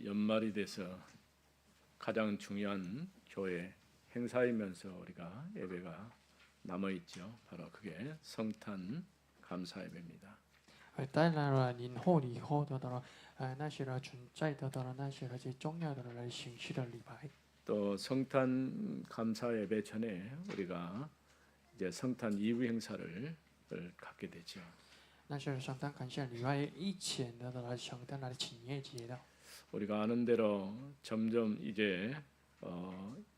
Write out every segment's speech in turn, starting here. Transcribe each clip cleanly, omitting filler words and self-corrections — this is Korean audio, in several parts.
연말이 돼서 가장 중요한 교회 행사이면서 우리가 예배가 남아 있죠. 바로 그게 성탄 감사 예배입니다. 当然了，年后以后的那些存在的那些最重要的形式的礼拜。 또 성탄 감사 예배 전에 우리가 이제 성탄 이후 행사를 갖게 되죠. 那是圣诞感谢礼拜以前的圣诞的庆业节的。 우리가 아는 대로 점점 이제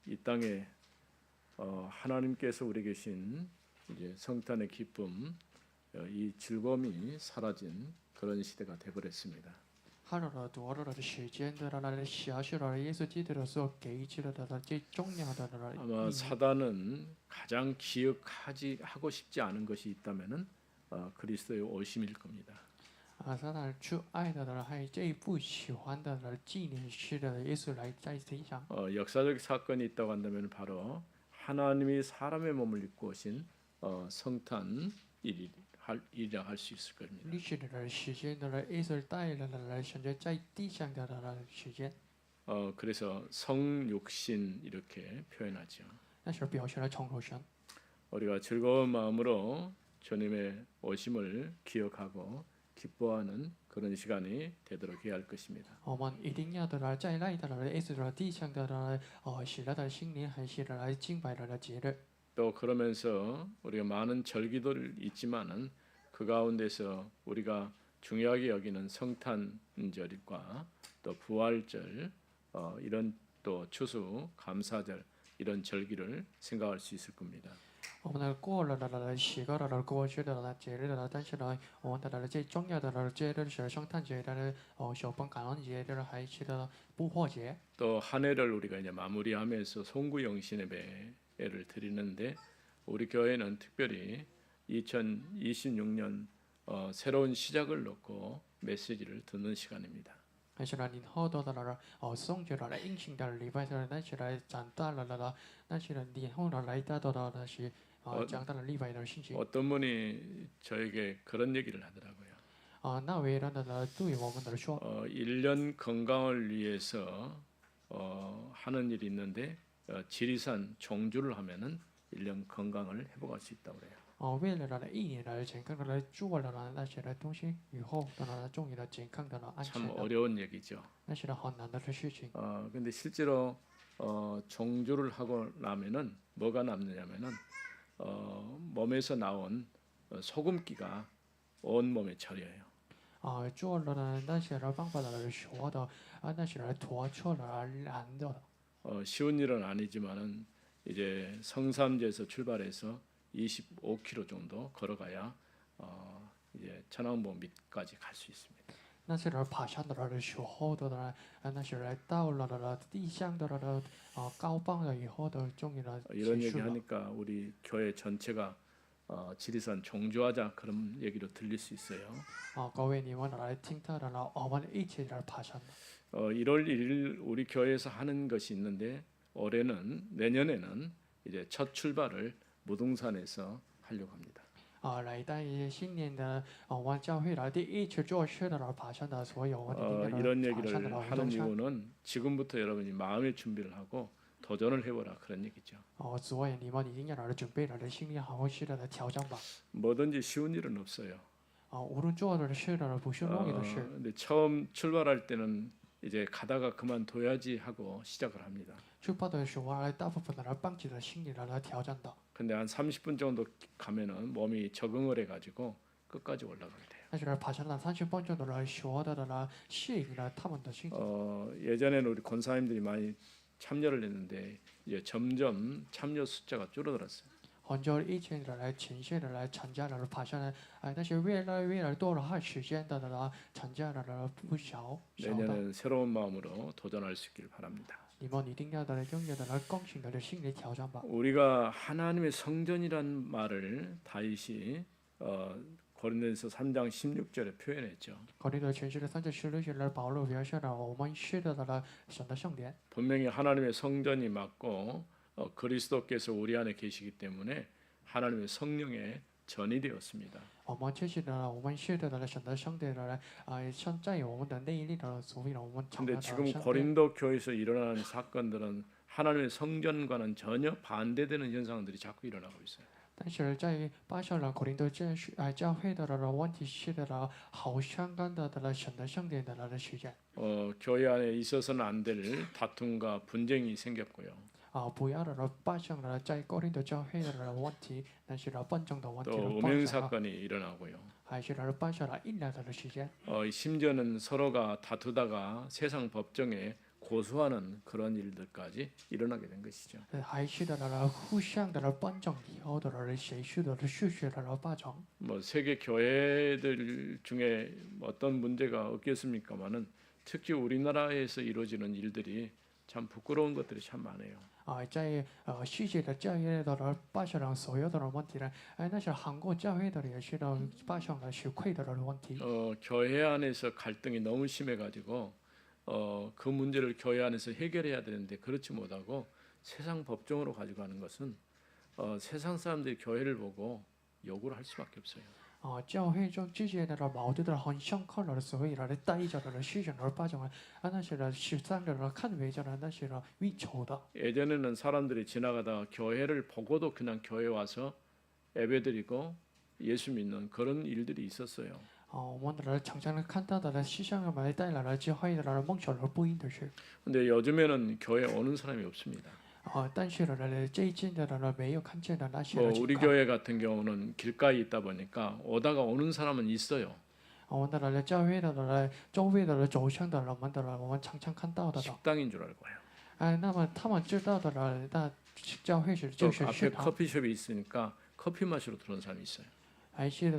이 땅에 하나님께서 우리 계신 이제 성탄의 기쁨, 이 즐거움이 사라진 그런 시대가 되어버렸습니다. 看了多了的时间的消息了，耶稣基督的所给予的最重要的 아마 사단은 가장 하고 싶지 않은 것이 있다면은 그리스도의 오심일 겁니다. 撒旦最爱的还有最不喜欢的纪念式的耶穌來在地上。 역사적 사건이 있다고 한다면 바로 하나님이 사람의 몸을 입고 오신 성탄 일이라 할 수 있을 겁니다. 历史的时间耶稣帶了現在在地上的時間。 그래서 성육신 이렇게 표현하죠. 那是表示了重頭神。 우리가 즐거운 마음으로 주님의 오심을 기억하고 기뻐하는 그런 시간이 되도록 해야 할 것입니다. 我们一定要在那的耶穌地上的喜樂的新年，還是來敬拜的節日。 또 그러면서 우리가 많은 절기도를 있지만은 그 가운데서 우리가 중요하게 여기는 성탄절과 또 부활절 이런 또 추수 감사절 이런 절기를 생각할 수 있을 겁니다. 我们過了喜樂的過去的節日但是我們的最重要的節日是聖誕節的小本感恩節的還是復活節。 또 한 해를 우리가 이제 마무리하면서 송구영신 예배를 드리는데 우리 교회는 특별히 2026년 새로운 시작을 놓고 메시지를 듣는 시간입니다. 但是年後的送節的應信的禮拜那是來長大了那是年後來到的那是講到的禮拜的信息。 어떤 분이 저에게 그런 얘기를 하더라고요. 那位人對我們的說， 1년 건강을 위해서 하는 일이 있는데 지리산 종주를 하면은 1년 건강을 회복할 수 있다고 그래요. 為了一年的健康的做了那些東西以後的終於的健康的安全。 참 어려운 얘기죠. 那是很難的事情。 근데 실제로 종주를 하고 나면은 뭐가 남느냐면은 몸에서 나온 소금기가 온 몸에 절여요. 做了那些方法的說的那些拖出了燃的。 쉬운 일은 아니지만은 이제 성삼제에서 출발해서 25km 정도 걸어가야 이제 천왕봉 밑까지 갈 수 있습니다. 那些爬山的时候的那些到了地上的高磅了以後的終於的 이런 結 얘기 束了。 하니까 우리 교회 전체가 지리산 종주하자 그런 얘기로 들릴 수 있어요. 各位你們來聽到的我們一起來爬山。 1월 1일 우리 교회에서 하는 것이 있는데 내년에는 이제 첫 출발을 무등산에서 하려고 합니다. 來到新年的我們教會第一次做事的爬山的所有我們 이런 爬 얘기를 山的 하는 登山。 이유는 지금부터 여러분이 마음의 준비를 하고 도전을 해보라 그런 얘기죠. 所以你們一定要來準備來心裡好好試的挑戰吧。 뭐든지 쉬운 일은 없어요. 無論做的事的不是容易的事。 근데 처음 출발할 때는 이제 가다가 그만둬야지 하고 시작을 합니다. 出發的時候大部分的人放棄了心裡的挑戰的。 근데 한 30분 정도 가면은 몸이 적응을 해가지고 끝까지 올라가게 돼요. 但是爬山了30分鐘的時候的適應了他們的心情。 예전에는 우리 권사님들이 많이 참여를 했는데 이제 점점 참여 숫자가 줄어들었어요. 很久以前的前線的參加了爬山但是越來多了時間的參加了不少。 내년은 새로운 마음으로 도전할 수 있기를 바랍니다. 你們一定要擁有更新的心理挑戰吧。 우리가 하나님의 성전이란 말을 다윗이 고린도전서 3장 16절에 표현했죠. 考慮到前世的3章16節的保羅表示了我們是的神的聖殿。 분명히 하나님의 성전이 맞고 그리스도께서 우리 안에 계시기 때문에 하나님의 성령의 전이 되었습니다. 我们确实的，我们是的选择上帝的，像在我们的内力的，所以呢，我们常 근데 常的 지금 上帝。 고린도 교회에서 일어나는 사건들은 하나님의 성전과는 전혀 반대되는 현상들이 자꾸 일어나고 있어요. 但是在巴塞罗口林多教会的问题是的，好相干的选择上帝的事件。 교회 안에 있어서는 안 될 다툼과 분쟁이 생겼고요. 不要的巴塞罗在口林多教会的问题，但是纷争的问题 또 的 음행 사건이 일어나고요. 还是巴塞罗引来的事件。 심지어는 서로가 다투다가 세상 법정에 고소하는 그런 일들까지 일어나게 된 것이죠. 还是的互相的纷争以后的谁是的事实的巴争。 뭐 세계 교회들 중에 어떤 문제가 없겠습니까만은 특히 우리나라에서 이루어지는 일들이 참 부끄러운 것들이 참 많아요. 在世界的教会的巴塞罗所有的问题呢，那是韩国教会的也是的巴塞罗是亏的问题。 교회 안에서 갈등이 너무 심해가지고 그 문제를 교회 안에서 해결해야 되는데 그렇지 못하고 세상 법정으로 가져가는 것은 세상 사람들이 교회를 보고 욕을 할 수밖에 없어요. 教会中之间的矛盾的很相看的，所以来带着的事情而巴争那些的十三的看为着的那些的为仇的。 예전에는 사람들이 지나가다 교회를 보고도 그냥 교회 와서 예배드리고 예수 믿는 그런 일들이 있었어요. 我们的常常看到的世上来带来了教会的梦想而不应的是。 근데 요즘에는 교회 오는 사람이 없습니다. 但是呢，最近的没有看见的那些 뭐 的 우리 情况。 교회 같은 경우는 길가에 있다 보니까 오다가 오는 사람은 있어요. 我们的教会的周围的走向的我们常常看到的。 식당인 줄 알고요. 那么他们知道的那教会是 또 就是 앞에 食堂， 커피숍이 있으니까 커피 마시러 들어온 사람이 있어요. 还是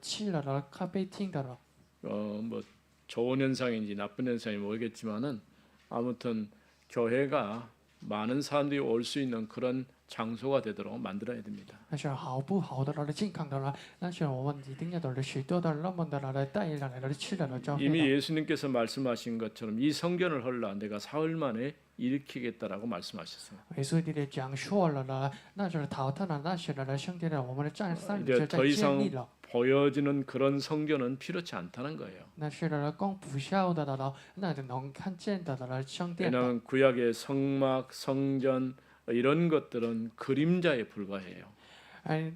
去了咖啡厅的。 뭐 좋은 현상인지 나쁜 현상인지 모르겠지만은 아무튼 교회가 많은 사람들이 올 수 있는 그런 장소가 되도록 만들어야 됩니다. 那是好不好的健康的那是我们一定要的许多的那么的带来了吃的教会 이미 的。 예수님께서 말씀하신 것처럼 이 성전을 헐라 내가 사흘 만에 일으키겠다라고 말씀하셨어요. 耶稣你的讲说了呢，那就是淘汰了那些的兄弟呢，我们的战三 이제 就 더 在 이상 建立了。 보여지는 그런 성전은 필요치 않다는 거예요. 那是光不孝的那就能看见的兄弟。 왜냐하면 구약의 성막, 성전 이런 것들은 그림자에 불과해요.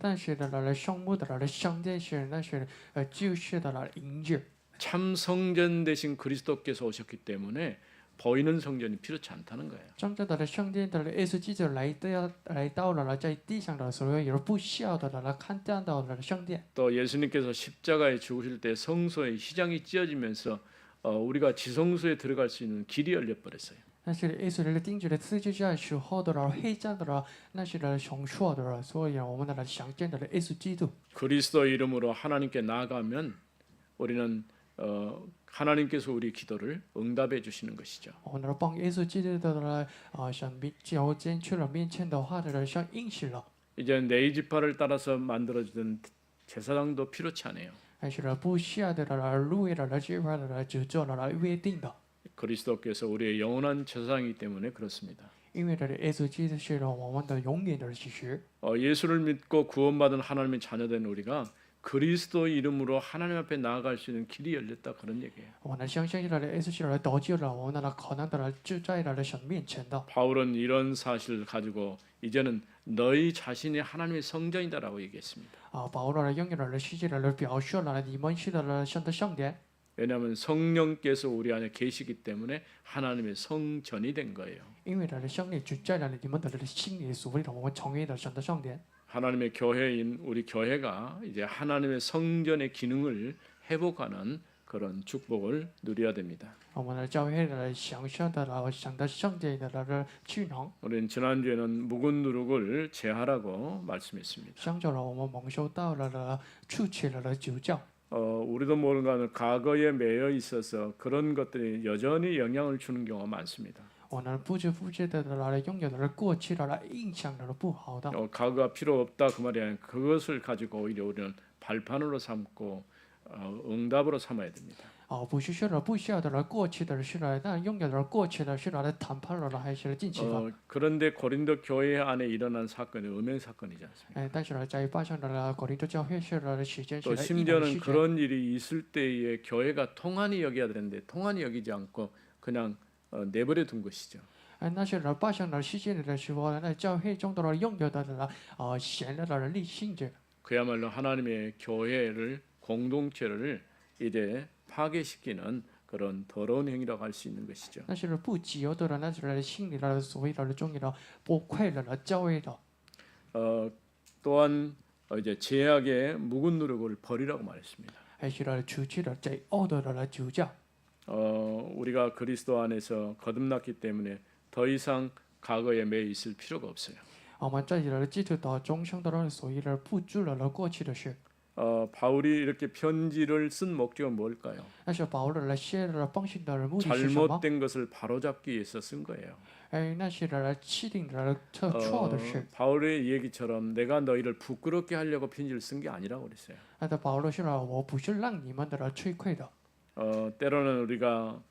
但是圣母的兄弟是那是就是的影子。 참 성전 대신 그리스도께서 오셨기 때문에 보이는 성전이 필요치 않다는 거예요. 真正的圣殿的耶稣基督来到了在地上的所有不孝的看见到的圣殿。 또 예수님께서 십자가에 죽으실 때 성소에 휘장이 찢어지면서 우리가 지성소에 들어갈 수 있는 길이 열려 버렸어요. 但是耶稣钉住的十字架时候的黑暗的那是雄硕的，所以我们的想见的耶稣基督。 그리스도 이름으로 하나님께 나아가면 우리는 하나님께서 우리 기도를 응답해 주시는 것이죠. 我们帮耶稣基督的想交进去了面前的话的像应许了。 이제 네 지파를 따라서 만들어지던 제사장도 필요치 않아요. 还是不下的路的这块的就做了约定的。 그리스도께서 우리의 영원한 제사장이기 때문에 그렇습니다. 因为耶稣基督是我们的永远的事实。 예수를 믿고 구원받은 하나님의 자녀된 우리가 그리스도 이름으로 하나님 앞에 나아갈 수 있는 길이 열렸다 그런 얘기예요. 我们相信了耶稣是得救了，我们的可能的就在了神面前的。 바울은 이런 사실을 가지고 이제는 너희 자신이 하나님의 성전이다라고 얘기했습니다. 保罗拥有了世界的表示了你们是的神的圣殿。 왜냐하면 성령께서 우리 안에 계시기 때문에 하나님의 성전이 된 거예요. 因为圣灵就在了你们的心里，所以我们成为了神的圣殿。 하나님의 교회인 우리 교회가 이제 하나님의 성전의 기능을 회복하는 그런 축복을 누려야 됩니다. 我们的教会的享受的神的圣殿的技能。 우리는 지난주에는 묵은 누룩을 제하라고 말씀했습니다. 相较了，我们蒙受到了出去了酒教。 우리도 모르는 과거에 매여 있어서 그런 것들이 여전히 영향을 주는 경우가 많습니다. 我们不知不觉的拥有的过去的印象的不好的。 과거가 필요 없다 그 말이 아니라 그것을 가지고 오히려 우리는 발판으로 삼고 응답으로 삼아야 됩니다. 不是说了不需要的了，过去的是了，但拥有的过去的是了谈判了，还是近期了？ 그런데 고린도 교회 안에 일어난 사건이 음행 사건이지 않습니까? 哎，但是呢，在发生的了国林的教会是了时间 또 是了异能的 심지어는 事件， 그런 일이 있을 때에 교회가 통한이 여겨야 되는데 통한이 여기지 않고 그냥 내버려 둔 것이죠. 哎，那些人发生的事件的时候呢，那教会中的了拥有的了闲的了理性者， 그야말로 하나님의 교회를 공동체를 이제 파괴시키는 그런 더러운 행위라고 할 수 있는 것이죠. 那些人不自由的了，那些人心里的所谓的中意的不快乐的教会的， 또한 이제 제약의 묵은 누룩을 버리라고 말했습니다. 还是了出去的在恶的了主教。 우리가 그리스도 안에서 거듭났기 때문에 더 이상 과거에 매 있을 필요가 없어요. 我们在了基督的终生的了所谓的不住了过去的事， 바울이 이렇게 편지를 쓴 목적은 뭘까요? 但是保罗了写了帮信的目的是什么？ 잘못된 것을 바로잡기 위해서 쓴 거예요. 哎，那些人气定的错的事， 바울의 얘기처럼 내가 너희를 부끄럽게 하려고 편지를 쓴 게 아니라고 그랬어요. 那的保罗说了，我不是让你们的了吹溃的。 때로는 우리가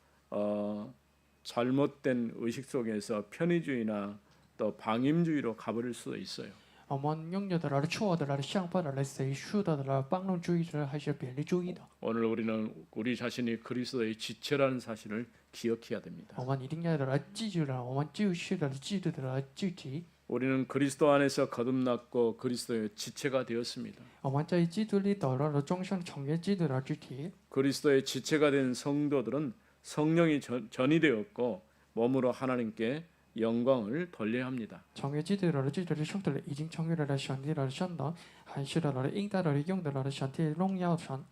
잘못된 의식 속에서 편의주의나 또 방임주의로 가버릴 수도 있어요. 我们拥有的了错的了想法的了谁说的了帮助主义者还是别离主义的？ 오늘 우리는 우리 자신이 그리스도의 지체라는 사실을 기억해야 됩니다. 我们一定要的了记住了，我们就是的基督的了具体。 우리는 그리스도 안에서 거듭났고 그리스도의 지체가 되었습니다. 我们在基督里得到了终生成为基督的肢体。 그리스도의 지체가 된 성도들은 성령이 전이되었고 몸으로 하나님께 영광을 돌려야 합니다. 成为基督的基督的兄弟了，已经成为了上帝的神的，还是的了应当的用的了上帝荣耀神。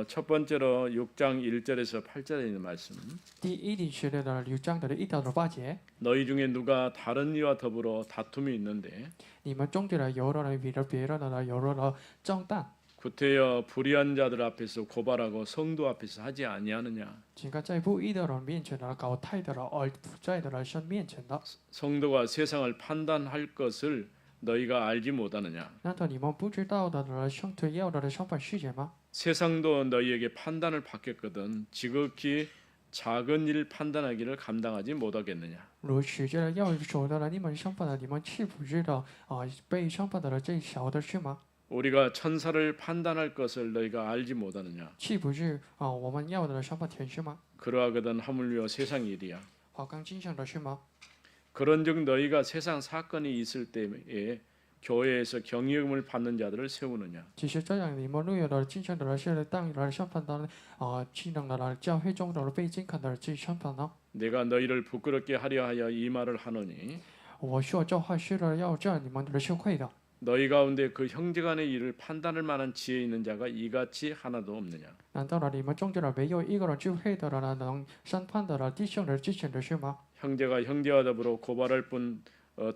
첫 번째로 6장 1절에서 8절에 있는 말씀. 第一点是的了6章的1到8节， 너희 중에 누가 다른 이와 더불어 다툼이 있는데 你们中间的有了为了别人的了有了重担， 구태여 불의한 자들 앞에서 고발하고 성도 앞에서 하지 아니하느냐. 应该在不义的人面前的搞态的了，而不在的了神面前的。 성도가 세상을 판단할 것을 너희가 알지 못하느냐. 难道你们不知道的了圣徒要的相反世界吗？ 세상도 너희에게 판단을 받겠거든 지극히 작은 일 판단하기를 감당하지 못하겠느냐. 如世界要说的了你们相反的，你们岂不知道被相反的了最小的事吗？ 우리가 천사를 판단할 것을 너희가 알지 못하느냐. 岂不是我们要的相反天使吗？ 그러하거든 하물며 세상 일이야. 好刚经上的是吗？ 그런즉 너희가 세상 사건이 있을 때에 교회에서 경영을 받는 자들을 세우느냐. 其实这样，你们若有了经上的了是当了相反的技能的了教会中的被经看的最相反呢？ 내가 너희를 부끄럽게 하려 하여 이 말을 하노니 我说这话是了要这你们的羞愧的。 너희 가운데 그 형제간의 일을 판단할 만한 지혜 있는 자가 이같이 하나도 없느냐. 难道了你们中间的没有一个人就会的了能审判的了弟兄的之前的事吗？ 형제가 형제와 더불어 고발할 뿐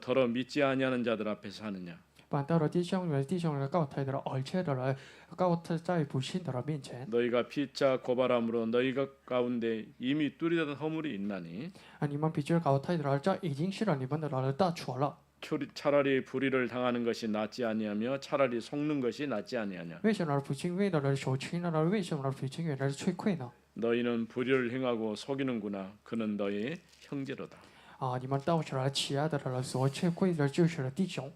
더러 믿지 아니하는 자들 앞에서 하느냐. 反倒了弟兄的告态的了，而且的了告态在不信的了面前。 너희가 피차 고발함으로 너희가 가운데 이미 뚜렷한 허물이 있나니 你们比这告态的了，这已经是了你们的了大错了。 차라리 불의를 당하는 것이 낫지 아니하며 차라리 속는 것이 낫지 아니하냐. 为什么不敬畏的了手轻了呢？为什么不敬畏的吹溃呢？ 너희는 불의를 행하고 속이는구나. 그는 너희 형제로다. 你们到时了欺压的了所吹溃的就是了弟兄。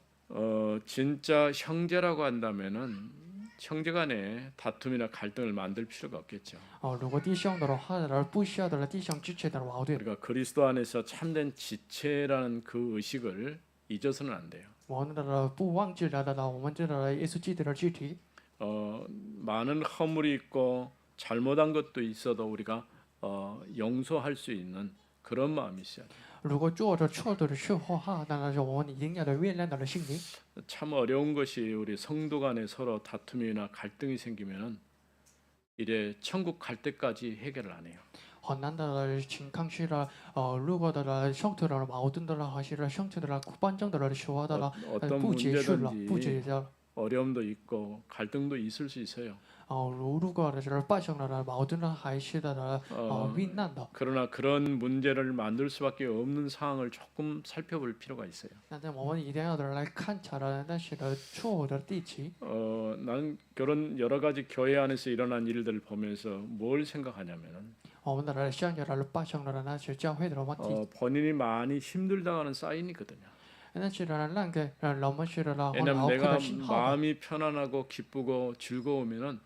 진짜 형제라고 한다면은 형제간에 다툼이나 갈등을 만들 필요가 없겠죠. 如果弟兄的话的不需要的弟兄之间的矛盾， 우리가 그리스도 안에서 참된 지체라는 그 의식을 잊어서는 안 돼요. 我们的不忘记了的我们这个耶稣基督的肢体。 많은 허물이 있고 잘못한 것도 있어도 우리가 용서할 수 있는 그런 마음이 있어야 돼요. 如果做着错的时候当然是我们一定要的原谅的心灵。 참 어려운 것이 우리 성도 간에 서로 다툼이나 갈등이 생기면은 이래 천국 갈 때까지 해결을 안 해요. 很难的情况是了，如果的了兄弟的矛盾的了，还是了兄弟的了反正的了说的了， 어떤 不结束了，不 문제든지 解决了。 어려움도 있고 갈등도 있을 수 있어요. 如果是发生了矛盾的还是的遇难的， 그러나 그런 문제를 만들 수밖에 없는 상황을 조금 살펴볼 필요가 있어요. 但我们一定要来看查了那些的错误的地基。 난 그런 여러 가지 교회 안에서 일어난 일들을 보면서 뭘 생각하냐면은 我们来想着了发生了那些教会的问题， 본인이 많이 힘들다가는 사인이거든요. 那是让给我们是的很 왜냐면 牢靠 내가 的信号的。 마음이 편안하고 기쁘고 즐거우면은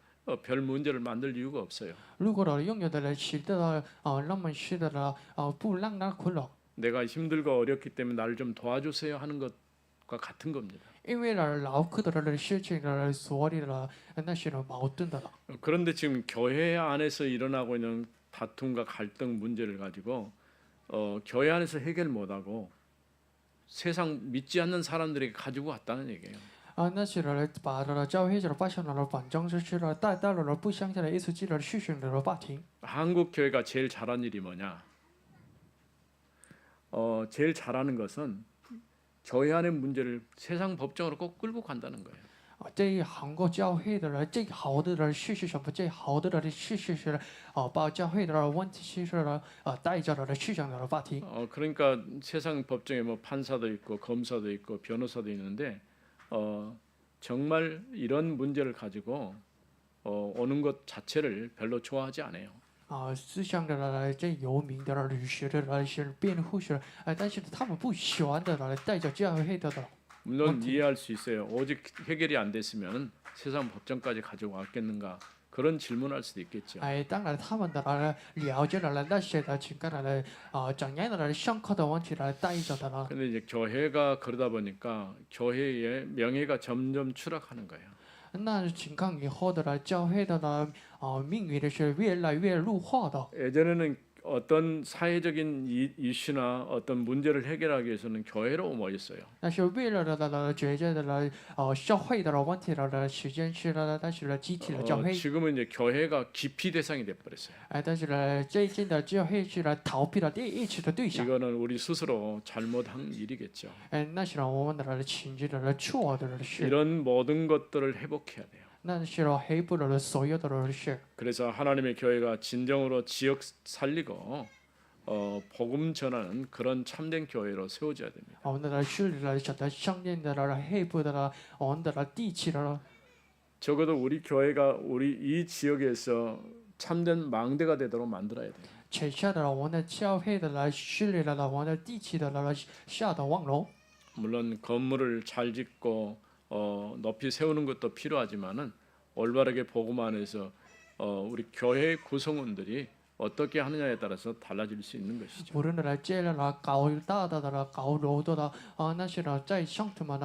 별 문제를 만들 이유가 없어요. 如果拥有的人是的那么是的不让他困扰， 내가 힘들고 어렵기 때문에 나를 좀 도와주세요 하는 것과 같은 겁니다. 因为了劳苦的人事情的所里的那些的矛盾的了。 그런데 지금 교회 안에서 일어나고 있는 다툼과 갈등 문제를 가지고 교회 안에서 해결 못하고 세상 믿지 않는 사람들에게 가지고 왔다는 얘기예요. 那些人把教会的发生了反正就是带到了不相信的耶稣基督的事情的法庭。 한국 교회가 제일 잘한 일이 뭐냐? 제일 잘하는 것은 교회 안의 문제를 세상 법정으로 꼭 끌고 간다는 거예요. 这韩国教会的人最好的人事是什么？最好的人事是把教会的问题是带着了市场的法庭。 그러니까 세상 법정에 뭐 판사도 있고 검사도 있고 변호사도 있는데 정말 이런 문제를 가지고 오는 것 자체를 별로 좋아하지 않아요. 思想的最有名的律师的是辩护士，但是他们不喜欢的带着教会的。 물론 이해할 수 있어요. 오직 해결이 안 됐으면 세상 법정까지 가지고 왔겠는가 그런 질문할 수도 있겠죠. 当然他们的了解了那些的情感的怎样的上课的问题带着的。 근데 이제 교회가 그러다 보니까 교회의 명예가 점점 추락하는 거예요. 那情况以后的教会的命运是越来越弱化的。 예전에는 어떤 사회적인 이슈나 어떤 문제를 해결하기 위해서는 교회로 모였어요. 那是为了解决的社会的问题时间是但是集体的教会。 지금은 이제 교회가 기피 대상이 돼 버렸어요. 但是最近的教会是逃避了第一次的对象。 이거는 우리 스스로 잘못한 일이겠죠. 那是我们的情绪的错的事。 이런 모든 것들을 회복해야 돼요. 那是黑不了所有的事。 그래서 하나님의 교회가 진정으로 지역 살리고 복음 전하는 그런 참된 교회로 세워져야 됩니다. 我们的是晓得上面的黑不的我们的地气的。 적어도 우리 교회가 우리 이 지역에서 참된 망대가 되도록 만들어야 돼요. 且下的我们的教会的势力的我们的地气的下的望楼。 물론 건물을 잘 짓고 높이 세우는 것도 필요하지만은 올바르게 복음 안에서 우리 교회 구성원들이 어떻게 하느냐에 따라서 달라질 수 있는 것이죠. 无论的建了高大的高楼的那些在上头们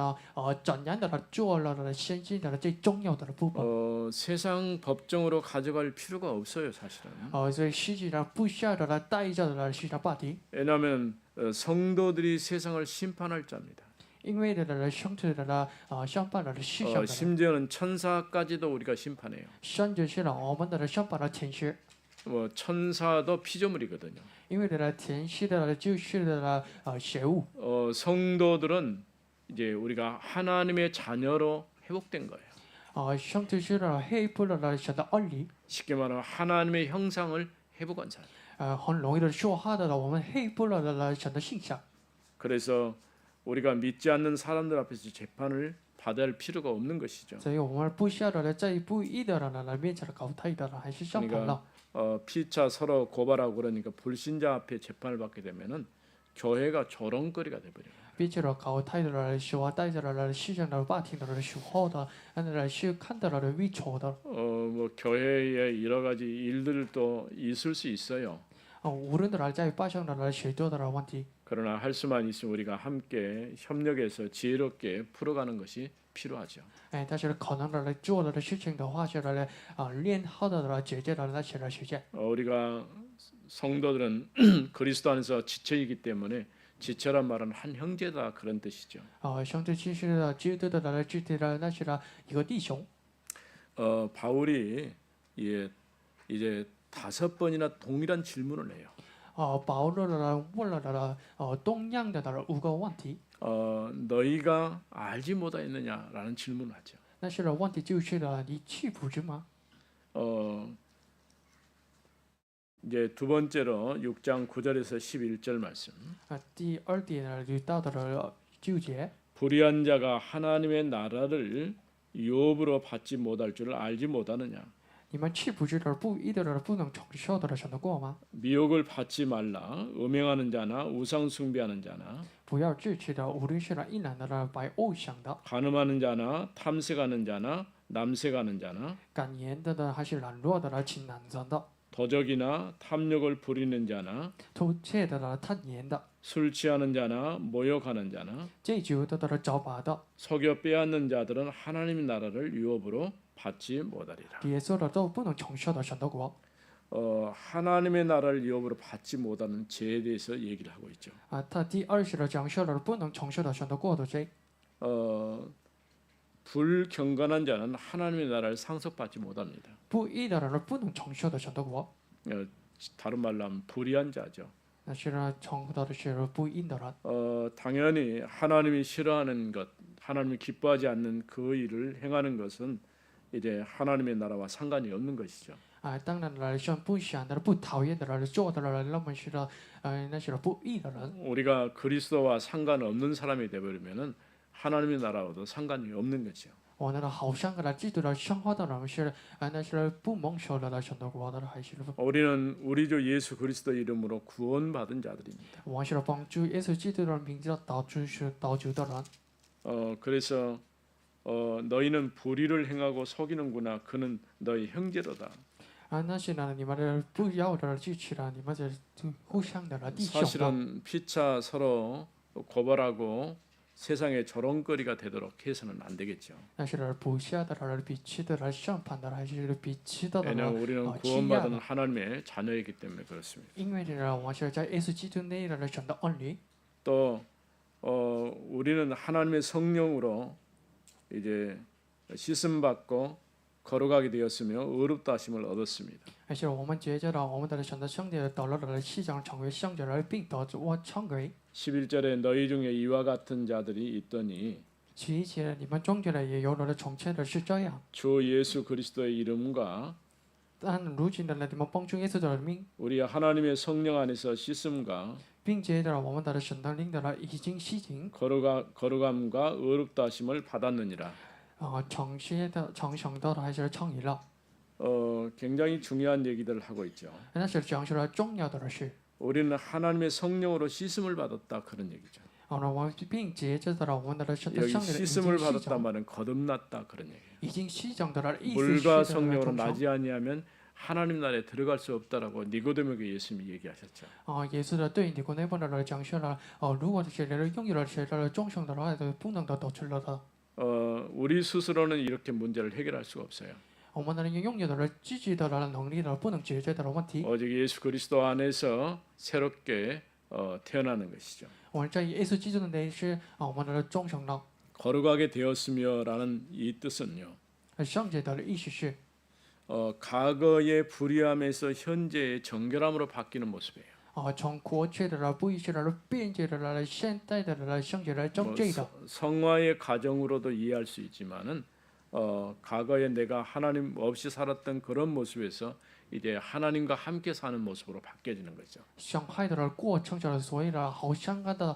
怎样的做了先进的最重要的部分。 세상 법정으로 가져갈 필요가 없어요, 사실은. 所以实际上不需要的带着的是法庭。 왜냐하면 성도들이 세상을 심판할 자입니다. 因为的兄弟的相反的思想的， 심지어는 천사까지도 우리가 심판해요. 甚至是我们的相反的天使。 뭐 천사도 피조물이거든요. 因为的天使的就是的邪物。 성도들은 이제 우리가 하나님의 자녀로 회복된 거예요. 兄弟是的黑不的晓得恩理。 쉽게 말하면 하나님의 형상을 회복한 사람. 很容易的说话的我们黑不了的晓得形象。 그래서 우리가 믿지 않는 사람들 앞에서 재판을 받을 필요가 없는 것이죠. 所以我们不需要的在不义的人面前搞太的还是相反的。 피차 서로 고발하고 그러니까 불신자 앞에 재판을 받게 되면은 교회가 조롱거리가 돼버려요. 并且搞太的人说带着的思想的法庭的时候的，那是看到了微丑的。 뭐 교회에 여러 가지 일들도 있을 수 있어요. 无论的在发生的许多的问题。 그러나 할 수만 있으면 우리가 함께 협력해서 지혜롭게 풀어가는 것이 필요하죠. 但是可能的做的事情的话是练好的解决的那些的时间。 우리가 성도들은 그리스도 안에서 지체이기 때문에 지체란 말은 한 형제다 그런 뜻이죠. 兄弟其实的基督的肢体的那些的一个弟兄。 바울이 이제 5번이나 동일한 질문을 해요. 保罗的问了同样的5个问题。 너희가 알지 못하였느냐라는 질문을 하죠. 那是的问题就是你去不知吗？ 어, 이제 두 번째로 6장 9절에서 11절 말씀. 第二点呢，就到了纠结。 불의한 자가 하나님의 나라를 유업으로 받지 못할 줄을 알지 못하느냐. 你们岂不知道不义的人不能承受的神的过吗？ 미혹을 받지 말라. 음행하는 자나 우상 숭배하는 자나 不要志气的，无论是那一男的呢，拜偶像的， 간음하는 자나 탐색하는 자나 남색하는 자나 敢言的呢，还是懒惰的呢，请男人的， 도적이나 탐욕을 부리는 자나 偷窃的呢，贪言的， 술 취하는 자나 모욕하는 자나 醉酒的呢，招把的， 속여 빼앗는 자들은 하나님의 나라를 유업으로 받지 못하리라. 别说的都不能承受的神的国。 하나님의 나라를 유업으로 받지 못하는 죄에 대해서 얘기를 하고 있죠. 他第20的讲述了不能承受的神的国的罪。 불경건한 자는 하나님의 나라를 상속받지 못합니다. 不义的人呢，不能承受的神的国。 다른 말로 하면 불의한 자죠. 那是呢，承受的是不义的人。 당연히 하나님이 싫어하는 것, 하나님이 기뻐하지 않는 그 일을 행하는 것은 이제 하나님의 나라와 상관이 없는 것이죠. 当然了，像不想的、不讨厌的人做的人，那么是呢，那是不义的人。 우리가 그리스도와 상관없는 사람이 되버리면은 하나님의 나라와도 상관이 없는 거죠. 我那个好像跟他基督的生活的人是，那是不蒙受的神的国的，还是 우리는 우리 주 예수 그리스도 이름으로 구원받은 자들입니다. 我是帮助耶稣基督的名字导致是导救的人。 그래서 너희는 불의를 행하고 속이는구나. 그는 너희 형제로다. 那些呢，你们的不要的支持了，你们这互相的弟兄的。 사실은 피차 서로 고발하고 세상의 조롱거리가 되도록 해서는 안 되겠죠. 那是不下的人、彼此的人、审判的人，还是彼此的人 왜냐하면 우리는 欺压 구원받은 的。 하나님의 자녀이기 때문에 그렇습니다. 因为这个我是在耶稣基督内的神的儿女。 또 우리는 하나님의 성령으로 이제 씻음 받고 거룩하게 되었으며 의롭다 하심을 얻었습니다. 而且我们接着呢，我们的神的圣殿得了的西将成为圣者，而并得我成为。 11절에 너희 중에 이와 같은 자들이 있더니 其实你们中间的也有了的从前的是这样， 주 예수 그리스도의 이름과 但如今的呢，你们帮助耶稣的名， 우리 하나님의 성령 안에서 씻음과 并接着我们的神的灵的呢已经洗净， 거룩함과 의롭다 하심을 받았느니라. 成些的成圣的还是成义了， 굉장히 중요한 얘기들을 하고 있죠. 那是讲述了重要的事。 우리는 하나님의 성령으로 씻음을 받았다 그런 얘기죠. 我们并接着的我们的神的 여기 圣灵已经 씻음을 洗 받았단 净， 말은 거듭났다 그런 얘기예요. 已经洗净的了，意思 물과 是 성령으로 重生。 나지 아니하면 하나님 나라에 들어갈 수 없다라고 니고데모에게 예수님이 얘기하셨죠. 耶稣的对尼古内波的人讲述了，如果这些人拥有了谁的众生的话，就不能得到吃了的。 우리 스스로는 이렇게 문제를 해결할 수가 없어요. 我们的拥有的自己的能力的不能解决的问题。 오직 예수 그리스도 안에서 새롭게 태어나는 것이죠. 我们在耶稣基督的内是我们的众生了。 거룩하게 되었으며라는 이 뜻은요. 圣洁的意思是， 과거의 불의함에서 현재의 정결함으로 바뀌는 모습이에요. 从过去的不义的变节的现代的圣洁的正确的。 성화의 과정으로도 이해할 수 있지만은 과거에 내가 하나님 없이 살았던 그런 모습에서 이제 하나님과 함께 사는 모습으로 바뀌어지는 거죠. 伤害的过程中，所以呢，好像的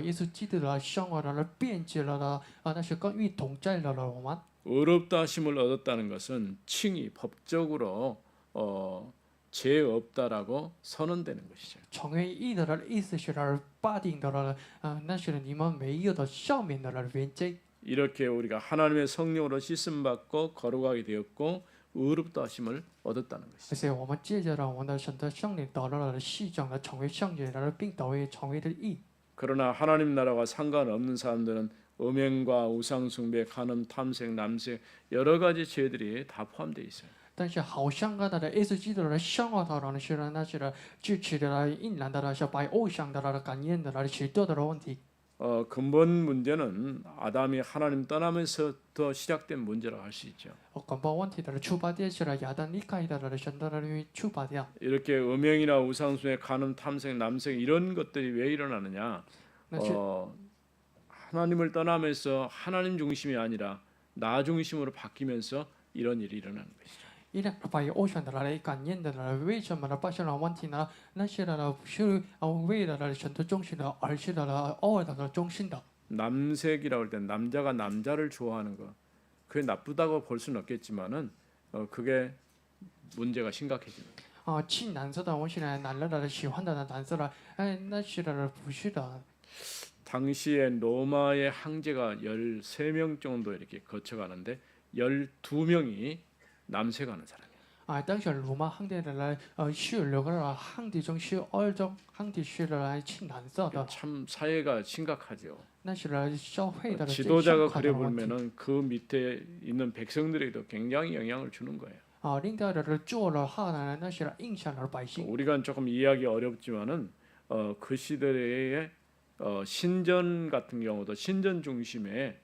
耶稣基督的生活的变节了那是跟与同在了我们。 의롭다 하심을 얻었다는 것은 칭의 법적으로 죄 없다라고 선언되는 것이죠. 成为义的意思是霸定的那是你们没有的上面的原则。 이렇게 우리가 하나님의 성령으로 씻음 받고 거룩하게 되었고 의롭다 하심을 얻었다는 것이죠. 而且我们借着我们的神的圣灵得到了细长的成为圣洁的，并得为成为的义。 그러나 하나님 나라와 상관없는 사람들은 음행과 우상 숭배, 간음, 탐색, 남색 여러 가지 죄들이 다 포함되어 있어요. 但是好像的耶稣基督的生活当中是那些支持的、引燃的、是拜偶像的、感应的、许多的问题。 근본 문제는 아담이 하나님 떠나면서부터 시작된 문제라고 할 수 있죠. 根本问题的出发点是亚当离开的神的出发点。 이렇게 음행이나 우상숭배, 간음, 탐색, 남색 이런 것들이 왜 일어나느냐? 하나님을 떠나면서 하나님 중심이 아니라 나 중심으로 바뀌면서 이런 일이 일어나는 것이죠. 一辆把有选的来感应的了，为什么呢？发生了问题呢？那些呢是为了选择中心的，而是了偶尔的中心的。 남색이라고 할 때 남자가 남자를 좋아하는 거 그게 나쁘다고 볼 수는 없겠지만은 그게 문제가 심각해지는 거예요. 亲男色的我现在男的喜欢的男色了，哎，那些的不是的。 당시에 로마의 황제가 13명 정도 이렇게 거쳐가는데 12명이 남색하는 사람이에요. 当时罗马皇帝的来是六个皇帝中是二种皇帝是来亲男色的， 참 사회가 심각하죠. 那是来社会的 지도자가 最深刻的问题。 그래 보면은 그 밑에 있는 백성들에게도 굉장히 영향을 주는 거예요. 领导的做了话呢，那些影响了百姓。 우리가 조금 이해하기 어렵지만은 그 시대의 신전 같은 경우도 신전 중심에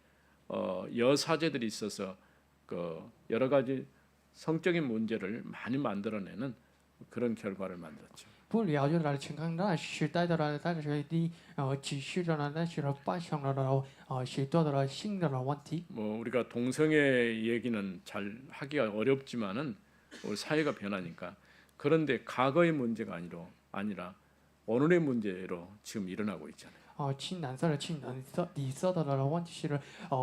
여사제들이 있어서 그 여러 가지 성적인 문제를 많이 만들어내는 그런 결과를 만들었죠. 不了解的情况，那时代的了，但是继续的呢，那些发生了许多的新的问题。 뭐 우리가 동성애 얘기는 잘 하기가 어렵지만은 우리 사회가 변하니까 그런데 과거의 문제가 아니라 오늘의 문제로 지금 일어나고 있잖아요. 亲男色的亲男色，女色的了问题是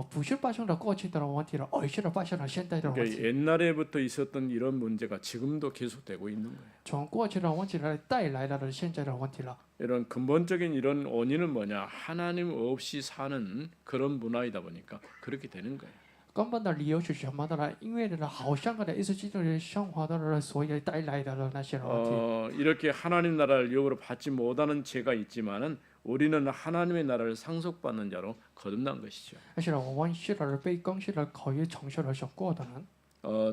不是发生了过去的问题了，而是发生了现在的问 그러니까 题。 옛날에부터 있었던 이런 문제가 지금도 계속되고 있는 거예요. 从过去的问题来带来了现在的问题了。 이런 근본적인 이런 원인은 뭐냐? 하나님 없이 사는 그런 문화이다 보니까 그렇게 되는 거예요. 根本的理由是什么的呢？因为呢，好像的耶稣基督的生活的了，所以带来的那些问题。 이렇게 하나님 나라를 유업으로 받지 못하는 죄가 있지만은 우리는 하나님의 나라를 상속받는 자로 거듭난 것이죠. 而且呢，我们是了被更新了可以承受了受过的人，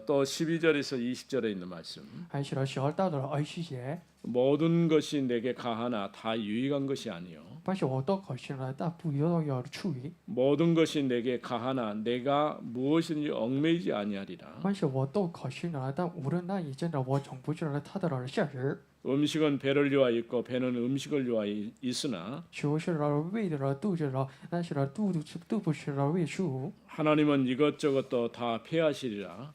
또 12절에서 20절에 있는 말씀. 还是了12到的20节。 모든 것이 내게 가하나 다 유익한 것이 아니요 但是我都可信了，但不有处于。 모든 것이 내게 가하나 내가 무엇인지 얽매이지 아니하리라. 但是我都可信了，但无论那一件的，我总不知道他的了现实。 음식은 배를 위하여 있고 배는 음식을 위하여 있으나 食是了为了肚子了，但是了肚不是了为食。 하나님은 이것저것도 다 폐하시리라.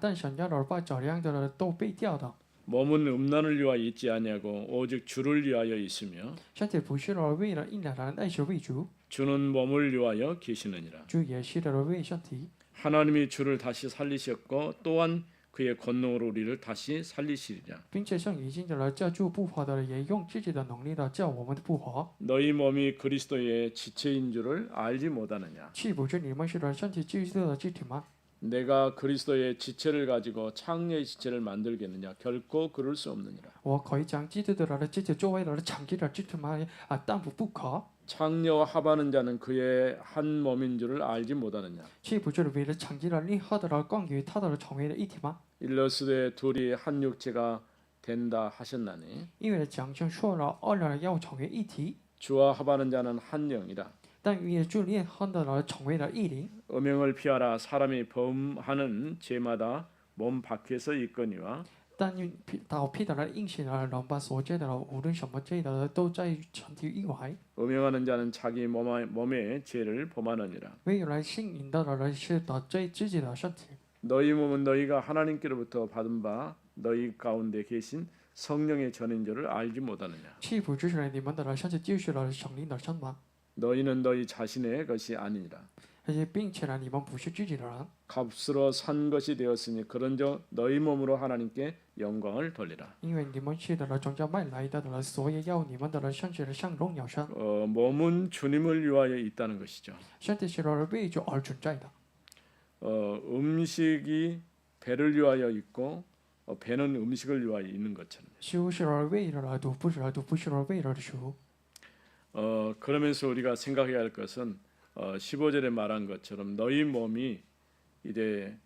但想要了把这样的了都被掉的。 몸은 음란을 위하여 있지 아니하고 오직 주를 위하여 있으며 身体不是了为了应的人，乃是为主。 주는 몸을 위하여 계시느니라. 主也是了为身体。 하나님이 주를 다시 살리셨고 또한 그의 권능으로 우리를 다시 살리시리라. 并且像已经的了叫主复活的，也用自己的能力的叫我们的复活。 너희 몸이 그리스도의 지체인 줄을 알지 못하느냐? 岂不知你们是了身体基督的肢体吗？ 내가 그리스도의 지체를 가지고 창녀의 지체를 만들겠느냐? 결코 그럴 수 없느니라. 我可以将基督的了肢体作为了长期的肢体吗？但不可。 창녀와 합하는 자는 그의 한 몸인 줄을 알지 못하느냐? 岂不知为了长期的任何的了关于他的成为了一体吗？ 일러스되 둘이 한 육체가 된다 하셨나니 因为讲经说了二人要成为一体， 주와 합하는 자는 한 영이라. 但与主任何的了成为了一灵。 음행을 피하라. 사람이 범하는 죄마다 몸 밖에서 있거니와 但到批的了应许了人把所见的了无论什么罪的都在身体以外。 음행하는 자는 자기 몸의 죄를 범하느니라. 为了信引的了是得罪自己的身体。 너희 몸은 너희가 하나님께로부터 받은 바 너희 가운데 계신 성령의 전인 줄을 알지 못하느냐. 岂不知是你们的了身体就是了圣灵的身吗？ 너희는 너희 자신의 것이 아니니라. 而且并且呢，你们不是自己的人， 값으로 산 것이 되었으니 그런즉 너희 몸으로 하나님께 영광을 돌리라. 因为你们是的了中间卖来的了，所以要你们的了身体的向荣耀上。 몸은 주님을 위하여 있다는 것이죠. 身体是了为主而存在的。 음식이 배를 위하여 있고 배는 음식을 위하여 있는 것처럼. 食物是了为了肚，不是了肚，不是了为了食物。 그러면서 우리가 생각해야 할 것은 15절에 말한 것처럼 너희 몸이 이제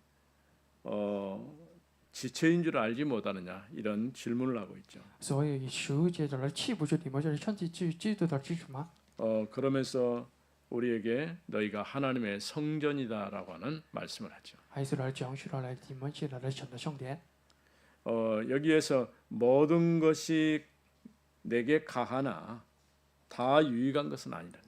지체인 줄 알지 못하느냐 이런 질문을 하고 있죠. 所以15节的了，岂不是你们是身体基督的肢体吗？ 그러면서 우리에게 너희가 하나님의 성전이다라고 하는 말씀을 하죠. 还是来讲述了来你们是来神的圣殿。 여기에서 모든 것이 내게 가하나 다 유익한 것은 아니라.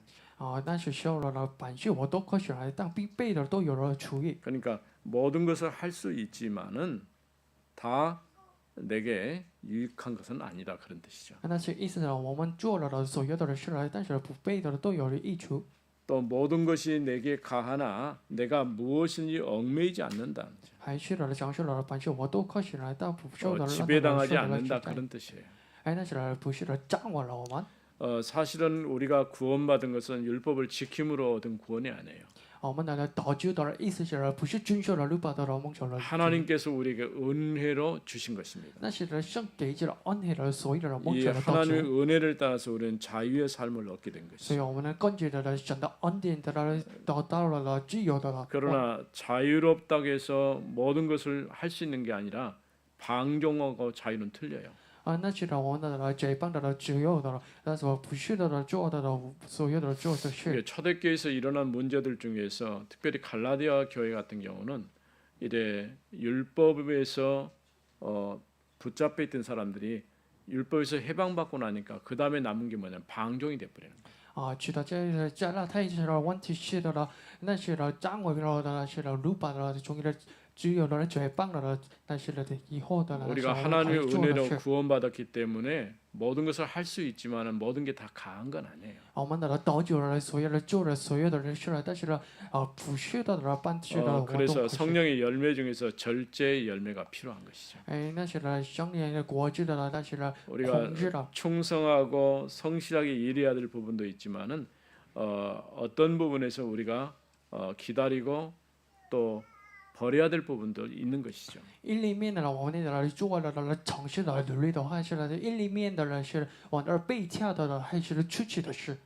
但是受了版税我都可选来，但必备的都有了厨艺。 그러니까 모든 것을 할 수 있지만은 다 내게 유익한 것은 아니다 그런 뜻이죠. 那是意思呢，我们做了的所有的事来，但是不背的都有了益处。 또 모든 것이 내게 가하나 내가 무엇인지 얽매이지 않는다. 还去了讲述了凡事我都可起来，但不受的 지배당하지 않는다 그런 뜻이에요. 哎，那是不是掌握了我们？ 사실은 우리가 구원받은 것은 율법을 지킴으로 얻은 구원이 아니에요. 我们的得救的意思是不是遵守了律法的蒙受了？ 하나님께서 우리에게 은혜로 주신 것입니다. 那是神给予了恩惠了所有的蒙 이 受了得救。 하나님의 은혜를 따라서 우리는 자유의 삶을 얻게 된 所以 것이죠. 我们呢根据的神的恩典得到了自由的了。 그러나 자유롭다고 해서 모든 것을 할 수 있는 게 아니라 방종하고 자유는 틀려요. 那是我们的这帮的自由的了，但是不是的做的所有的做的事。 이게 초대교회에서 일어난 문제들 중에서 특별히 갈라디아 교회 같은 경우는 이래 율법에서 붙잡혀 있던 사람들이 율법에서 해방받고 나니까 그 다음에 남은 게 뭐냐면 방종이 돼버리는 거예요. 去到这加拉太是了问题是的了，那是了掌握了的是了律法的中的自由的这帮的，但是了以后的 우리가 하나님의 은혜로 구원받았기 때문에 모든 것을 할 수 있지만은 모든 게 다 강한 건 아니에요. 我们的得救了所有的做了所有的人事了，但是呢不是的了办事的 그래서 성령의 열매 중에서 절제의 열매가 필요한 것이죠. 哎，那是了圣灵的果子的了，但是呢 우리가 控制了。 충성하고 성실하게 일해야 될 부분도 있지만은 어떤 부분에서 우리가 기다리고 또 버려야 될 부분도 있는 것이죠. 一里面的我们的做了城市的努力的话是了，一里面的是往那儿被跳的还是出去的事。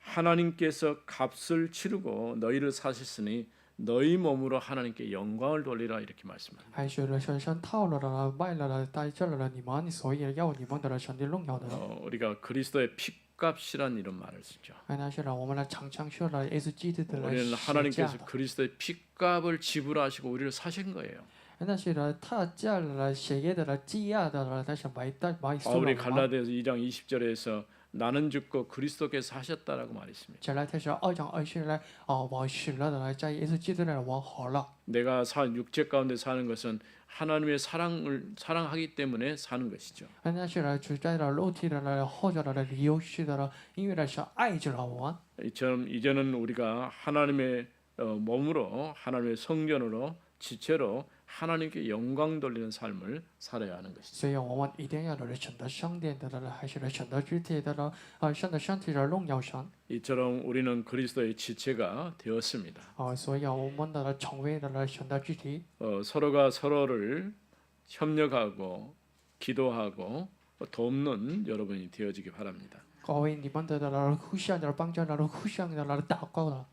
하나님께서 값을 치르고 너희를 사셨으니 너희 몸으로 하나님께 영광을 돌리라 이렇게 말씀합니다. 还是了身上套了的卖了带着了你们，所以要你们的神的荣耀的。 우리가 그리스도의 핏값이란 이런 말을 쓰죠. 哎，那是了我们的常常说了耶稣基督的 우리는 十 하나님께서 架的。 그리스도의 핏값을 지불하시고 우리를 사신 거예요. 那是了他加了血液的积压的了，但是买赎了 바울이 我们。 갈라디아서 2장 20절에서 나는 죽고 그리스도께서 하셨다라고 말했습니다. 加拉太书2章20来，我死了的了，在耶稣基督里我活了。 내가 육체 가운데 사는 것은 하나님의 사랑하기 때문에 사는 것이죠. 那是了处在了肉体的了或者了理由是的了，因为了是爱着了我们。 이처럼 이제는 우리가 하나님의 몸으로 하나님의 성전으로 지체로 하나님께 영광 돌리는 삶을 살아야 하는 것이죠. 所以我们一定要的选择圣殿的了，还是了选择肢体的了，选择身体的荣耀神。 이처럼 우리는 그리스도의 지체가 되었습니다. 所以我们的成为的了选择肢体。 서로가 서로를 협력하고 기도하고 돕는 여러분이 되어지기 바랍니다. 各位，你们的了互相的帮助的了，互相的了祷告了。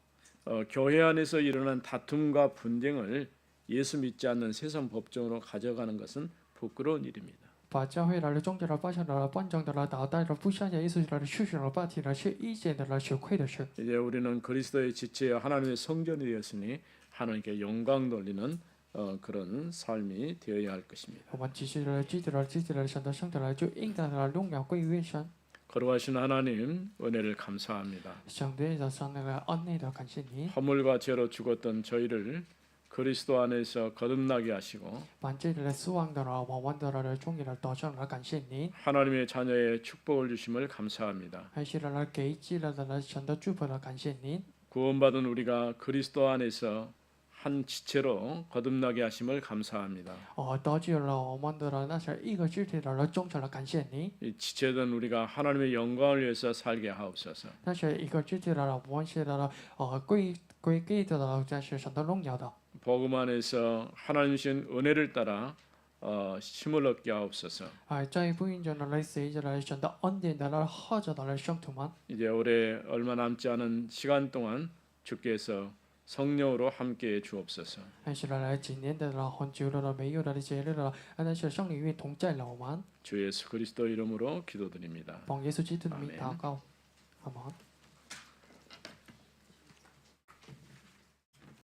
교회 안에서 일어난 다툼과 분쟁을 예수 믿지 않는 세상 법정으로 가져가는 것은 부끄러운 일입니다. 把教会的宗教的发生的观众的导带的不相信耶稣的事实的话题的是意见的了羞愧的事。 이제 우리는 그리스도의 지체와 하나님의 성전이 되었으니 하나님께 영광 돌리는 그런 삶이 되어야 할 것입니다. 我们继续的记得了自己的神的圣的了，就应当的荣耀归于神。 거룩하신 하나님 은혜를 감사합니다. 相对的上那个恩内的感谢你， 허물과 죄로 죽었던 저희를 그리스도 안에서 거듭나게 하시고 把这里的失望的了，我们的了终于的得胜了，感谢你， 하나님의 자녀의 축복을 주심을 감사합니다. 还是了给予了的神的祝福的，感谢你。 구원받은 우리가 그리스도 안에서 한 지체로 거듭나게 하심을 감사합니다. 得救了我们的了那是一个肢体的了忠诚了，感谢你。 이 지체된 우리가 하나님의 영광을 위해서 살게 하옵소서. 那是一个肢体的了，我们是的了归给的了，这是神的荣耀的。 복음 안에서 하나님 주신 은혜를 따라 힘을 얻게 하옵소서. 在福音中的来随着了神的恩典的了，或者的了圣徒们。 이제 올해 얼마 남지 않은 시간 동안 주께서 성령으로 함께해 주옵소서. 还是来今年的了很久的了没有的节日了，但是圣灵与同在了我们。 주 예수 그리스도 이름으로 기도드립니다. 奉耶稣基督的名祷告，阿门。